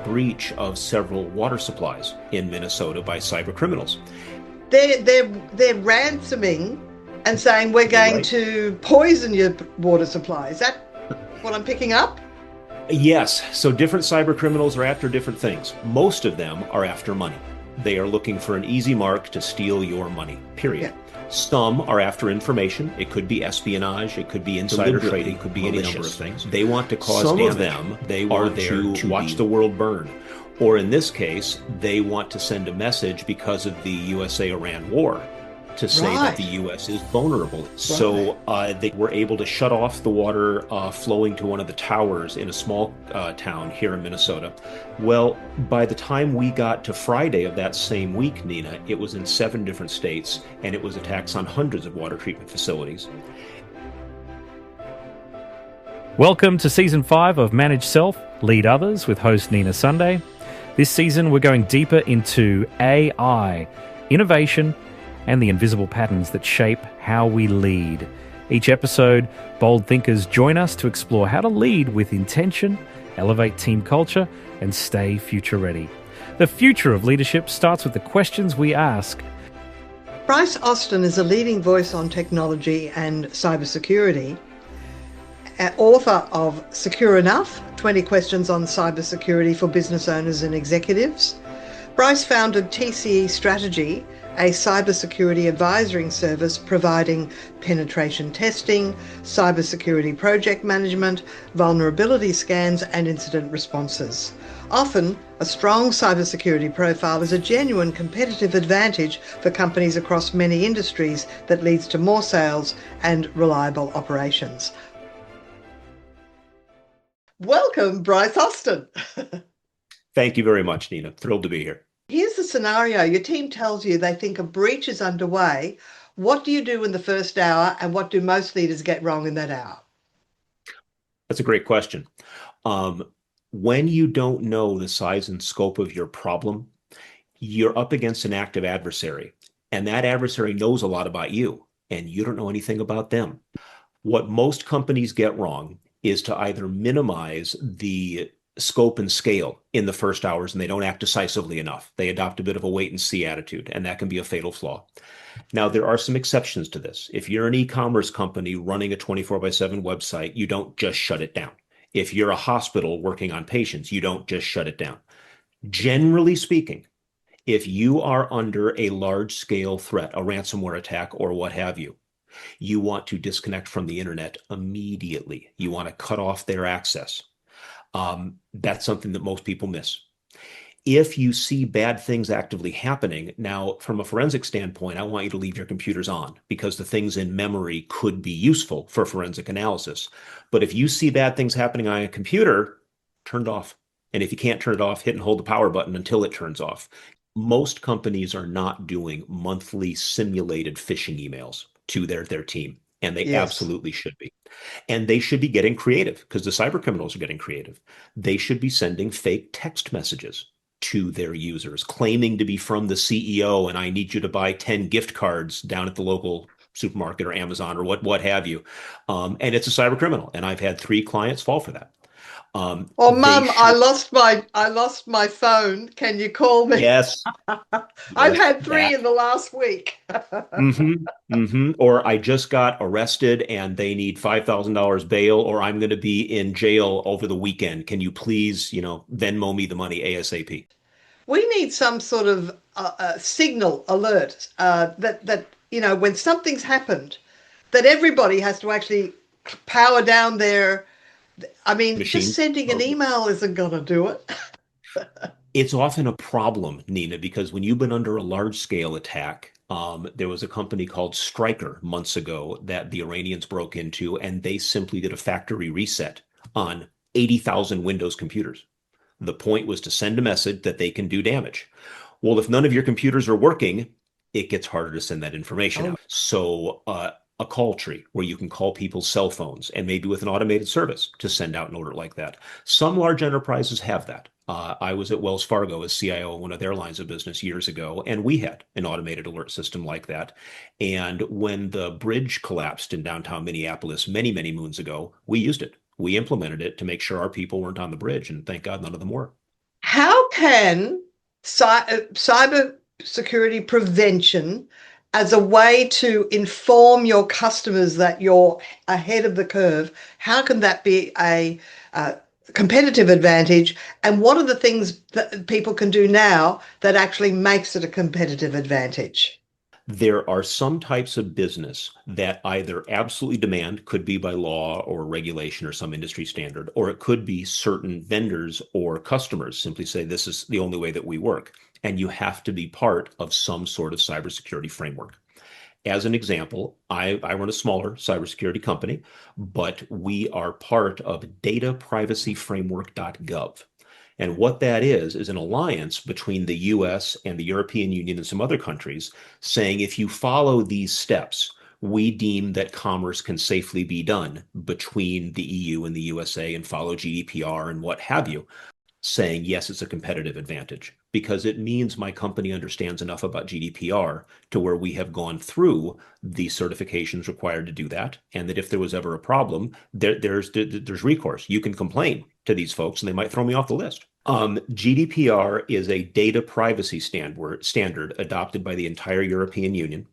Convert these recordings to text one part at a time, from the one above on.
breach of several water supplies in Minnesota by cyber criminals. They're ransoming and saying we're going to poison your water supply. Is that what I'm picking up? Yes. So different cyber criminals are after different things. Most of them are after money. They are looking for an easy mark to steal your money, period. Yeah. Some are after information. It could be espionage. It could be insider trading. It could be any number of things. They want to cause damage. Some of them, they are there to watch the world burn. Or in this case, they want to send a message because of the USA-Iran war to say that the U.S. is vulnerable. Right. So they were able to shut off the water flowing to one of the towers in a small town here in Minnesota. Well, by the time we got to Friday of that same week, Nina, it was in 7 different states, and it was attacks on hundreds of water treatment facilities. Welcome to Season 5 of Manage Self, Lead Others with host Nina Sunday. This season, we're going deeper into AI, innovation, and the invisible patterns that shape how we lead. Each episode, bold thinkers join us to explore how to lead with intention, elevate team culture, and stay future ready. The future of leadership starts with the questions we ask. Bryce Austin is a leading voice on technology and cybersecurity, author of Secure Enough, 20 Questions on Cybersecurity for Business Owners and Executives. Bryce founded TCE Strategy, a cybersecurity advisory service providing penetration testing, cybersecurity project management, vulnerability scans, and incident responses. Often, a strong cybersecurity profile is a genuine competitive advantage for companies across many industries that leads to more sales and reliable operations. Welcome, Bryce Austin. Thank you very much, Nina. Thrilled to be here. Here's the scenario. Your team tells you they think a breach is underway. What do you do in the first hour, and what do most leaders get wrong in that hour? That's a great question. When you don't know the size and scope of your problem, you're up against an active adversary, and that adversary knows a lot about you, and you don't know anything about them. What most companies get wrong is to either minimize the scope and scale in the first hours, and they don't act decisively enough. They adopt a bit of a wait and see attitude, and that can be a fatal flaw. Now, there are some exceptions to this. If you're an e-commerce company running a 24/7 website, you don't just shut it down. If you're a hospital working on patients, you don't just shut it down. Generally speaking, if you are under a large-scale threat, a ransomware attack or what have you, you want to disconnect from the internet immediately. You want to cut off their access. That's something that most people miss. If you see bad things actively happening, now from a forensic standpoint, I want you to leave your computers on because the things in memory could be useful for forensic analysis. But if you see bad things happening on a computer, turn it off. And if you can't turn it off, hit and hold the power button until it turns off. Most companies are not doing monthly simulated phishing emails to their team, and they absolutely should be. And they should be getting creative because the cyber criminals are getting creative. They should be sending fake text messages to their users, claiming to be from the CEO, and I need you to buy 10 gift cards down at the local supermarket or Amazon or what have you. And it's a cyber criminal, and I've had 3 clients fall for that. Mum, I lost my phone. Can you call me? Yes. I've had 3 in the last week. Or I just got arrested and they need $5,000 bail, or I'm going to be in jail over the weekend. Can you please, Venmo me the money ASAP? We need some sort of signal alert that when something's happened, that everybody has to actually power down their. Machine. Just sending an email isn't going to do it. It's often a problem, Nina, because when you've been under a large-scale attack, there was a company called Stryker months ago that the Iranians broke into, and they simply did a factory reset on 80,000 Windows computers. The point was to send a message that they can do damage. Well, if none of your computers are working, it gets harder to send that information out. So a call tree where you can call people's cell phones and maybe with an automated service to send out an alert like that. Some large enterprises have that. I was at Wells Fargo as CIO of one of their lines of business years ago, and we had an automated alert system like that. And when the bridge collapsed in downtown Minneapolis many, many moons ago, we used it. We implemented it to make sure our people weren't on the bridge, and thank God none of them were. How can cyber security prevention as a way to inform your customers that you're ahead of the curve, how can that be a competitive advantage? And what are the things that people can do now that actually makes it a competitive advantage? There are some types of business that either absolutely demand, could be by law or regulation or some industry standard, or it could be certain vendors or customers simply say this is the only way that we work. And you have to be part of some sort of cybersecurity framework. As an example, I run a smaller cybersecurity company, but we are part of dataprivacyframework.gov. And what that is an alliance between the US and the European Union and some other countries saying if you follow these steps, we deem that commerce can safely be done between the EU and the USA and follow GDPR and what have you, saying, yes, it's a competitive advantage because it means my company understands enough about GDPR to where we have gone through the certifications required to do that. And that if there was ever a problem, there's recourse. You can complain to these folks and they might throw me off the list. GDPR is a data privacy standard adopted by the entire European Union.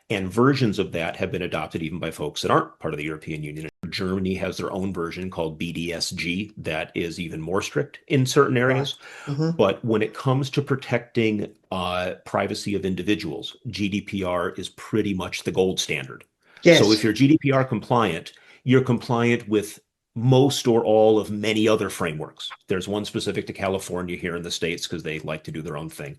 And versions of that have been adopted even by folks that aren't part of the European Union. Germany has their own version called BDSG that is even more strict in certain areas. Right. Mm-hmm. But when it comes to protecting privacy of individuals, GDPR is pretty much the gold standard. Yes. So if you're GDPR compliant, you're compliant with most or all of many other frameworks. There's one specific to California here in the States because they like to do their own thing.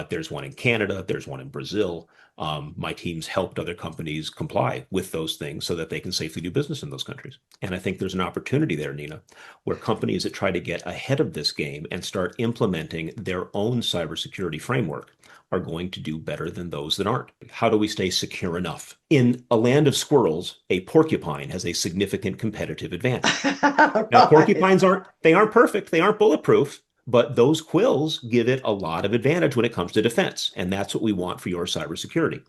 There's one in Canada. There's one in Brazil. My team's helped other companies comply with those things so that they can safely do business in those countries. And I think there's an opportunity there, Nina, where companies that try to get ahead of this game and start implementing their own cybersecurity framework are going to do better than those that aren't. How do we stay secure enough? In a land of squirrels, a porcupine has a significant competitive advantage. Right. Now, porcupines aren't perfect. They aren't bulletproof, but those quills give it a lot of advantage when it comes to defense. And that's what we want for your cybersecurity.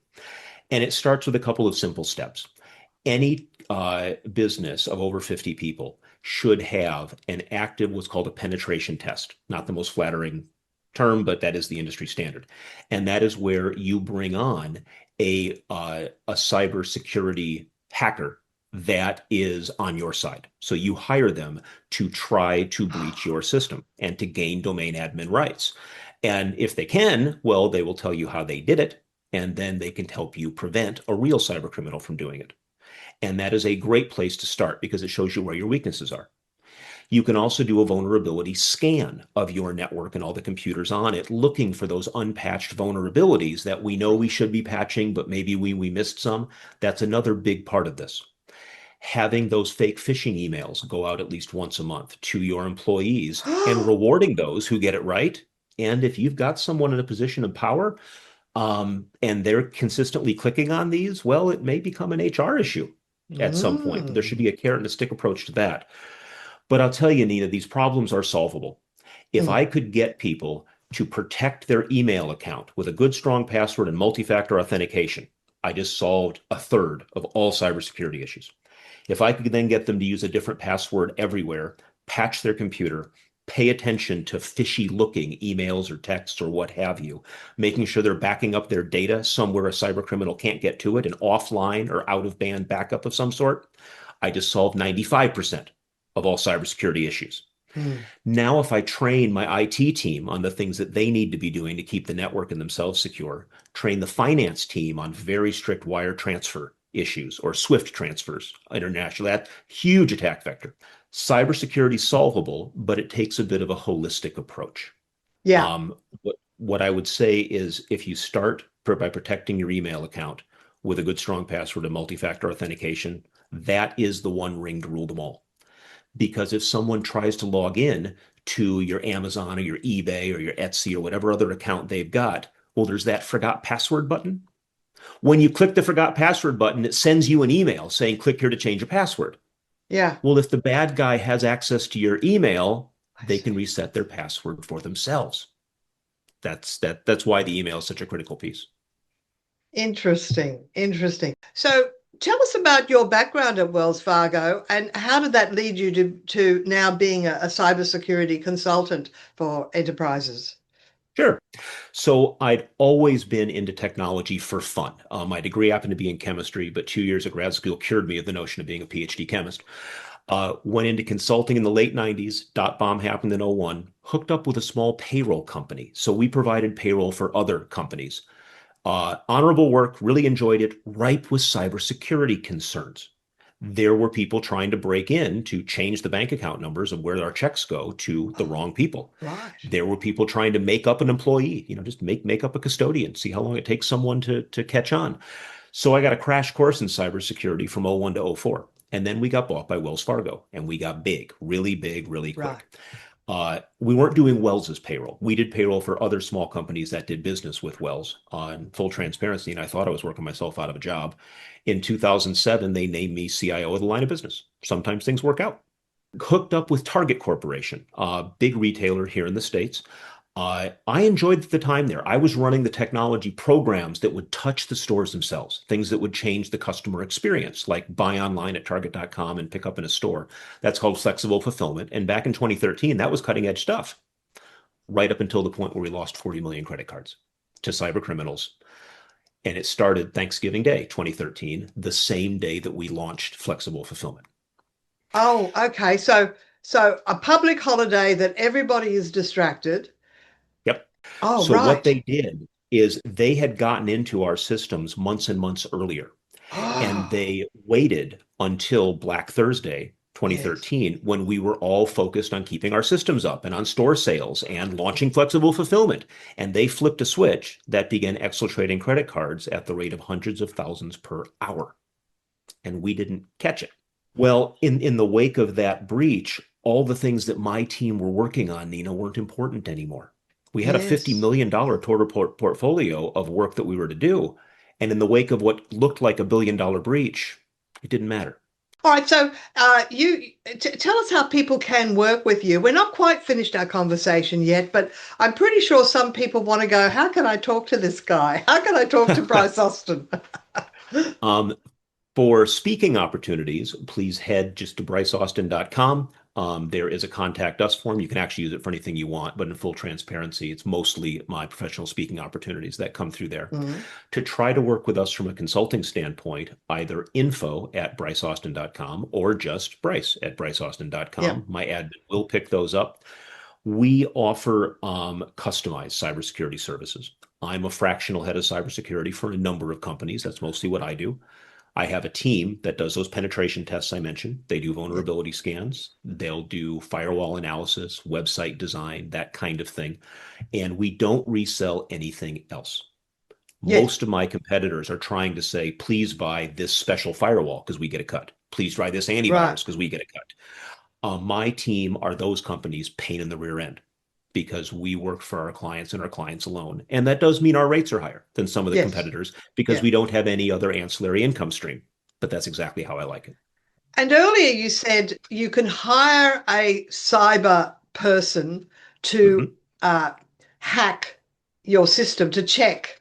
And it starts with a couple of simple steps. Any business of over 50 people should have an active, what's called a penetration test. Not the most flattering term, but that is the industry standard. And that is where you bring on a cybersecurity hacker that is on your side. So you hire them to try to breach your system and to gain domain admin rights. And if they can, well, they will tell you how they did it, and then they can help you prevent a real cyber criminal from doing it. And that is a great place to start because it shows you where your weaknesses are. You can also do a vulnerability scan of your network and all the computers on it, looking for those unpatched vulnerabilities that we know we should be patching, but maybe we missed some. That's another big part of this. Having those fake phishing emails go out at least once a month to your employees and rewarding those who get it right. And if you've got someone in a position of power and they're consistently clicking on these, well, it may become an HR issue at some point. There should be a carrot and a stick approach to that. But I'll tell you, Nina, these problems are solvable. If I could get people to protect their email account with a good, strong password and multi-factor authentication, I just solved a third of all cybersecurity issues. If I could then get them to use a different password everywhere, patch their computer, pay attention to fishy looking emails or texts or what have you, making sure they're backing up their data somewhere a cyber criminal can't get to it, an offline or out of band backup of some sort, I just solved 95% of all cybersecurity issues. Now, if I train my IT team on the things that they need to be doing to keep the network and themselves secure, train the finance team on very strict wire transfer issues or SWIFT transfers internationally, that huge attack vector. Cybersecurity is solvable, but it takes a bit of a holistic approach. Yeah. What I would say is if you start by protecting your email account with a good, strong password and multi-factor authentication, that is the one ring to rule them all. Because if someone tries to log in to your Amazon or your eBay or your Etsy or whatever other account they've got, well, there's that forgot password button. When you click the forgot password button, it sends you an email saying, click here to change your password. Yeah. Well, if the bad guy has access to your email, they can reset their password for themselves. That's why the email is such a critical piece. Interesting. So Tell us about your background at Wells Fargo and how did that lead you to now being a cybersecurity consultant for enterprises? Sure. So I'd always been into technology for fun. My degree happened to be in chemistry, but 2 years of grad school cured me of the notion of being a PhD chemist. Went into consulting in the late 90s. Dot bomb happened in '01. Hooked up with a small payroll company. So we provided payroll for other companies. Honorable work, really enjoyed it, ripe with cybersecurity concerns. There were people trying to break in to change the bank account numbers of where our checks go to the Oh, wrong people. right. There were people trying to make up an employee, just make up a custodian, see how long it takes someone to catch on. So I got a crash course in cybersecurity from '01 to '04. And then we got bought by Wells Fargo and we got big, really Right. quick. We weren't doing Wells's payroll. We did payroll for other small companies that did business with Wells on full transparency. And I thought I was working myself out of a job. In 2007, they named me CIO of the line of business. Sometimes things work out. Hooked up with Target Corporation, a big retailer here in the States. I enjoyed the time there. I was running the technology programs that would touch the stores themselves, things that would change the customer experience, like buy online at target.com and pick up in a store. That's called flexible fulfillment. And back in 2013, that was cutting edge stuff, right up until the point where we lost 40 million credit cards to cyber criminals. And it started Thanksgiving Day, 2013, the same day that we launched flexible fulfillment. Oh, okay. So a public holiday that everybody is distracted. Yep. Oh, So what right. they did is they had gotten into our systems months and months earlier. And Oh, they waited until Black Thursday yes. 2013 when we were all focused on keeping our systems up and on store sales and launching flexible fulfillment. And they flipped a switch that began exfiltrating credit cards at the rate of hundreds of thousands per hour. And we didn't catch it. Well, in the wake of that breach, all the things that my team were working on, Nina, weren't important anymore. We had a $50 Yes. million total portfolio of work that we were to do. And in the wake of what looked like $1 billion breach, it didn't matter. All right. So you tell us how people can work with you. We're not quite finished our conversation yet, but I'm pretty sure some people want to go, how can I talk to this guy? How can I talk to Bryce Austin? um, For speaking opportunities, please head just to bryceaustin.com. There is a contact us form. You can actually use it for anything you want, but in full transparency, it's mostly my professional speaking opportunities that come through there. Mhm. To try to work with us from a consulting standpoint, either info@bryceaustin.com or just Bryce at Yeah. bryceaustin.com. My admin will pick those up. We offer customized cybersecurity services. I'm a fractional head of cybersecurity for a number of companies. That's mostly what I do. I have a team that does those penetration tests I mentioned. They do Yeah. vulnerability scans. They'll do firewall analysis, website design, that kind of thing. And we don't resell anything else. Yes. Most of my competitors are trying to say, please buy this special firewall because we get a cut. Please try this Right. antivirus because we get a cut. My team are those companies' pain in the rear end because we work for our clients and our clients alone. And that does mean our rates are higher than some of the Yes. competitors because Yeah. we don't have any other ancillary income stream. But that's exactly how I like it. And earlier you said you can hire a cyber person to Mhm. uh, hack your system to check.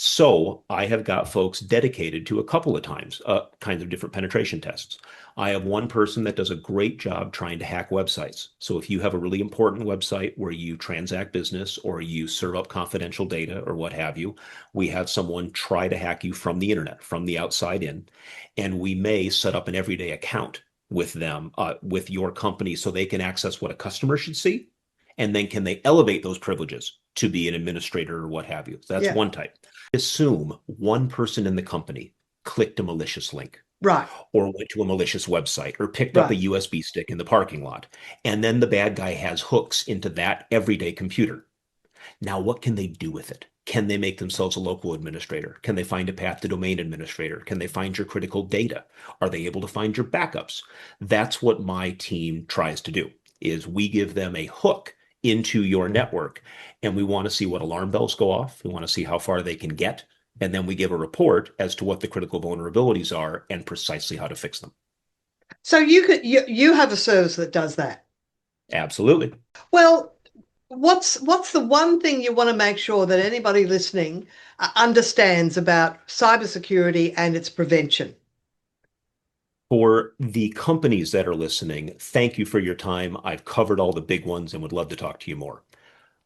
So I have got folks dedicated to a couple of times, kinds of different penetration tests. I have one person that does a great job trying to hack websites. So if you have a really important website where you transact business or you serve up confidential data or what have you, we have someone try to hack you from the internet, from the outside in, and we may set up an everyday account with them, with your company, so they can access what a customer should see, and then can they elevate those privileges to be an administrator or what have you. So that's Yeah. one type. Assume one person in the company clicked a malicious link Right. or went to a malicious website or picked up a Right. USB stick in the parking lot. And then the bad guy has hooks into that everyday computer. Now, what can they do with it? Can they make themselves a local administrator? Can they find a path to domain administrator? Can they find your critical data? Are they able to find your backups? That's what my team tries to do, is we give them a hook into your network and we want to see what alarm bells go off. We want to see how far they can get. And then we give a report as to what the critical vulnerabilities are and precisely how to fix them. So you have a service that does that. Absolutely. Well, what's the one thing you want to make sure that anybody listening understands about cybersecurity and its prevention? For the companies that are listening, thank you for your time. I've covered all the big ones and would love to talk to you more.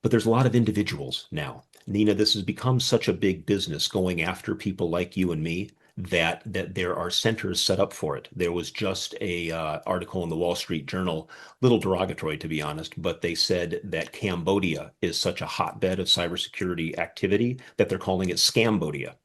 But there's a lot of individuals now. Nina, this has become such a big business going after people like you and me that there are centers set up for it. There was just a article in the Wall Street Journal, little derogatory to be honest, but they said that Cambodia is such a hotbed of cybersecurity activity that they're calling it Scambodia.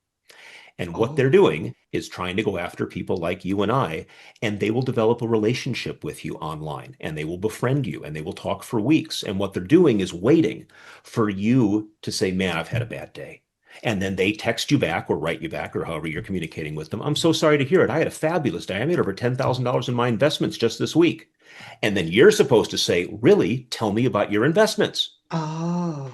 And what they're Oh, doing is trying to go after people like you and I, and they will develop a relationship with you online and they will befriend you and they will talk for weeks. And what they're doing is waiting for you to say, man, I've had a bad day. And then they text you back or write you back or however you're communicating with them. I'm so sorry to hear it. I had a fabulous day. I made over $10,000 in my investments just this week. And then you're supposed to say, really, tell me about your investments. oh,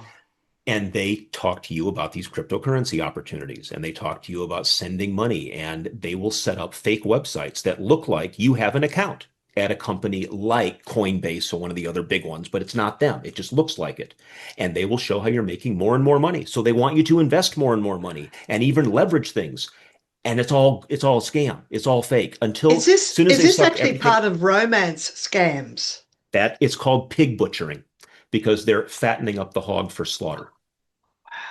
And they talk to you about these cryptocurrency opportunities and they talk to you about sending money and they will set up fake websites that look like you have an account at a company like Coinbase or one of the other big ones, but it's not them. It just looks like it. And they will show how you're making more and more money. So they want you to invest more and more money and even leverage things. And it's all a scam. It's all fake until is as soon as is they this suck actually everything part of romance scams? that it's called pig butchering because they're fattening up the hog for slaughter.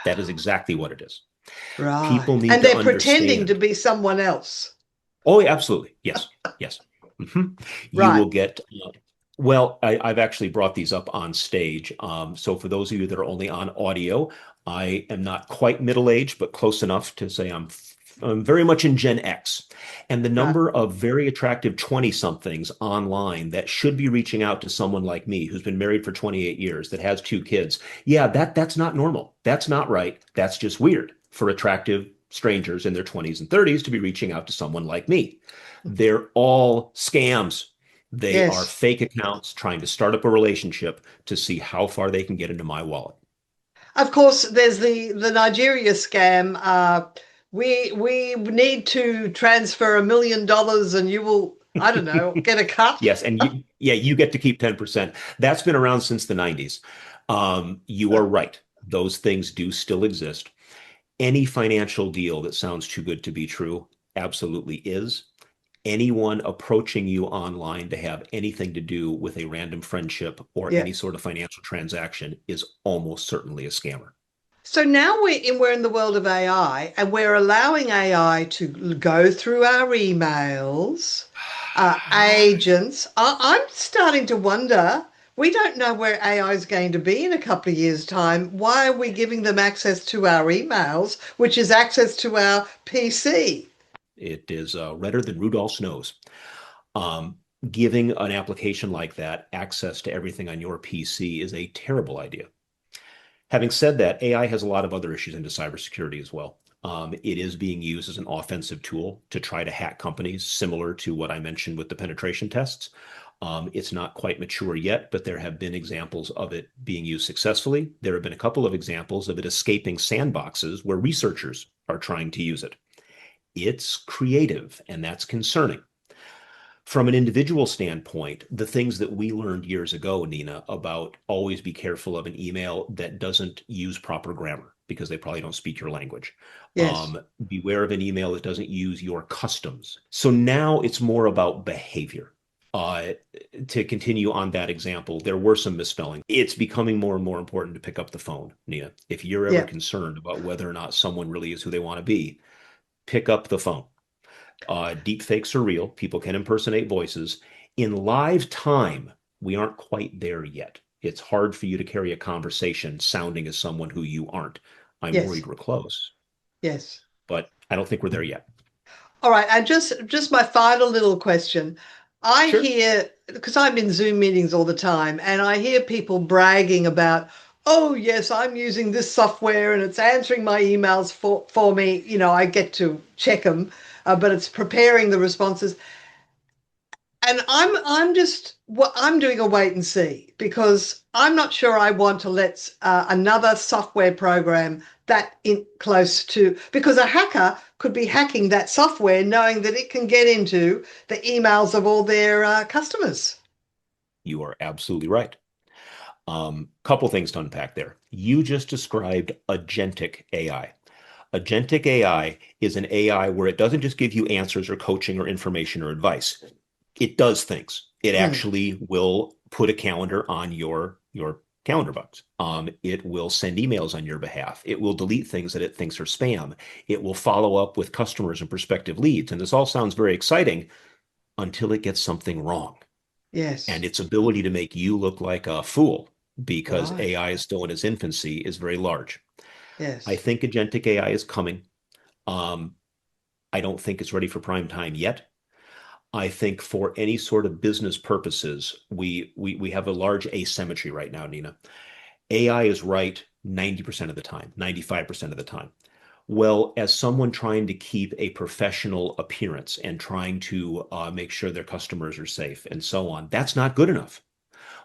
That is exactly what it is. Right. People need And to they're pretending to understand. be someone else. Oh, yeah, absolutely. Yes. Yes. Mhm. You Right. will get, well, I've actually brought these up on stage. So for those of you that are only on audio, I am not quite middle-aged, but close enough to say I'm very much in Gen X. And the Right. number of very attractive 20-somethings online that should be reaching out to someone like me who's been married for 28 years, that has two kids. Yeah, that's not normal. That's not right. That's just weird for attractive strangers in their 20s and 30s to be reaching out to someone like me. They're all scams. They are Yes. fake accounts trying to start up a relationship to see how far they can get into my wallet. Of course, there's the Nigeria scam. We need to transfer $1 million, and you will, I don't know, get a cut. Yes, and you get to keep 10%. That's been around since the 90s. You are right. Those things do still exist. Any financial deal that sounds too good to be true absolutely is. Anyone approaching you online to have anything to do with a random friendship or Yeah. any sort of financial transaction is almost certainly a scammer. So now we're in the world of AI, and we're allowing AI to go through our emails, agents. I'm starting to wonder. We don't know where AI is going to be in a couple of years' time. Why are we giving them access to our emails, which is access to our PC? It is redder than Rudolph's nose. Um, Giving an application like that access to everything on your PC is a terrible idea. Having said that, AI has a lot of other issues into cybersecurity as well. It is being used as an offensive tool to try to hack companies, similar to what I mentioned with the penetration tests. It's not quite mature yet, but there have been examples of it being used successfully. There have been a couple of examples of it escaping sandboxes where researchers are trying to use it. It's creative, and that's concerning. From an individual standpoint, the things that we learned years ago, Nina, about always be careful of an email that doesn't use proper grammar because they probably don't speak your language. Yes. Beware of an email that doesn't use your customs. So now it's more about behavior. Uh, to continue on that example, there were some misspelling. It's becoming more and more important to pick up the phone, Nina. If you're ever Yeah. concerned about whether or not someone really is who they want to be, pick up the phone. Deep fakes are real. People can impersonate voices. In live time, we aren't quite there yet. It's hard for you to carry a conversation sounding as someone who you aren't. I'm Yes. worried we're close, Yes. but I don't think we're there yet. All right, and just my final little question. I Sure. hear, because I'm in Zoom meetings all the time, and I hear people bragging about, oh yes, I'm using this software and it's answering my emails for me. I get to check them, but it's preparing the responses. And I'm just what I'm doing a wait and see because I'm not sure I want to let another software program that in close to because a hacker could be hacking that software knowing that it can get into the emails of all their customers. You are absolutely right. Couple things to unpack there. You just described agentic AI. Agentic AI is an AI where it doesn't just give you answers or coaching or information or advice. It does things. It Mm. actually will put a calendar on your calendar box. It will send emails on your behalf. It will delete things that it thinks are spam. It will follow up with customers and prospective leads. And this all sounds very exciting until it gets something wrong. And Yes. its ability to make you look like a fool because Right. AI is still in its infancy is very large. I Yes. think agentic AI is coming. Um, I don't think it's ready for prime time yet. I think for any sort of business purposes, we have a large asymmetry right now, Nina. AI is right 90% of the time, 95% of the time. Well, as someone trying to keep a professional appearance and trying to make sure their customers are safe and so on, that's not good enough.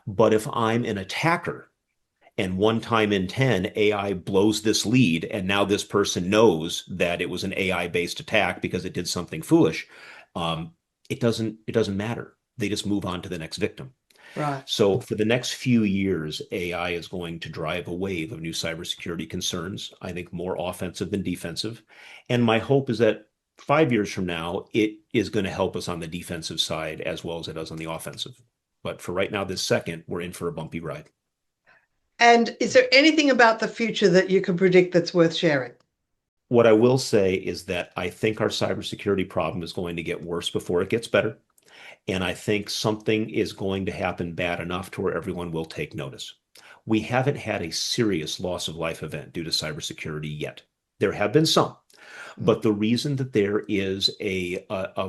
But if I'm an attacker and one time in 10, AI blows this lead, and now this person knows that it was an AI-based attack because it did something foolish, um, it doesn't matter. They just move on to the next victim. Right. So for the next few years, AI is going to drive a wave of new cybersecurity concerns, I think more offensive than defensive. And my hope is that 5 years from now, it is going to help us on the defensive side as well as it does on the offensive. But for right now, this second, we're in for a bumpy ride. And is there anything about the future that you can predict that's worth sharing? What I will say is that I think our cybersecurity problem is going to get worse before it gets better. And I think something is going to happen bad enough to where everyone will take notice. We haven't had a serious loss of life event due to cybersecurity yet. There have been some, Mm. but the reason that there is a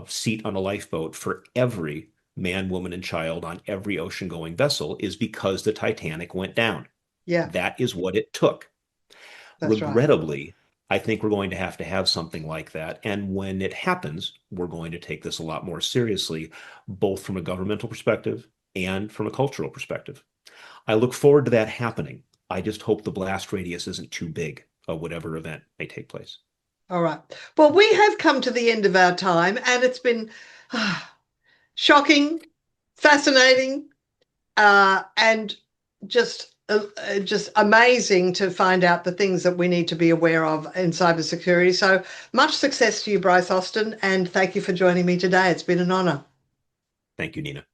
seat on a lifeboat for every man, woman, and child on every ocean going vessel is because the Titanic went down. Yeah, That is what it took. that's right. Regrettably, I think we're going to have something like that. And when it happens, we're going to take this a lot more seriously, both from a governmental perspective and from a cultural perspective. I look forward to that happening. I just hope the blast radius isn't too big of whatever event may take place. All right. Well, we have come to the end of our time, and it's been shocking, fascinating, and just amazing to find out the things that we need to be aware of in cybersecurity. So much success to you, Bryce Austin, and thank you for joining me today. It's been an honor. Thank you, Nina.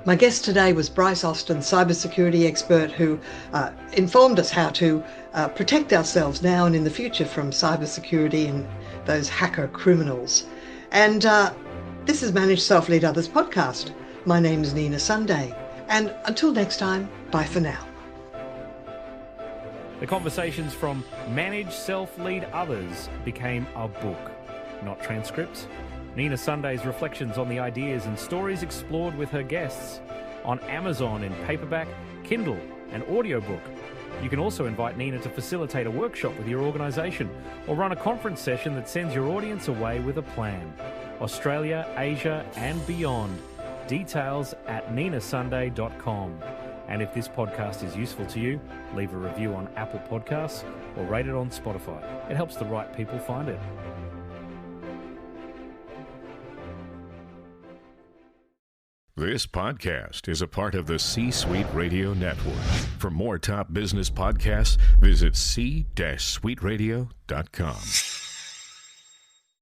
My guest today was Bryce Austin, cybersecurity expert who informed us how to protect ourselves now and in the future from cybersecurity and those hacker criminals. And this is Manage Self Lead Others podcast. My name is Nina Sunday. And until next time, bye for now. The conversations from Manage Self Lead Others became a book, not transcripts. Nina Sunday's reflections on the ideas and stories explored with her guests on Amazon in paperback, Kindle, and audiobook. You can also invite Nina to facilitate a workshop with your organisation or run a conference session that sends your audience away with a plan. Australia, Asia, and beyond. Details at ninasunday.com. And if this podcast is useful to you, leave a review on Apple Podcasts or rate it on Spotify. It helps the right people find it. This podcast is a part of the C-Suite Radio Network. For more top business podcasts, visit c-suiteradio.com.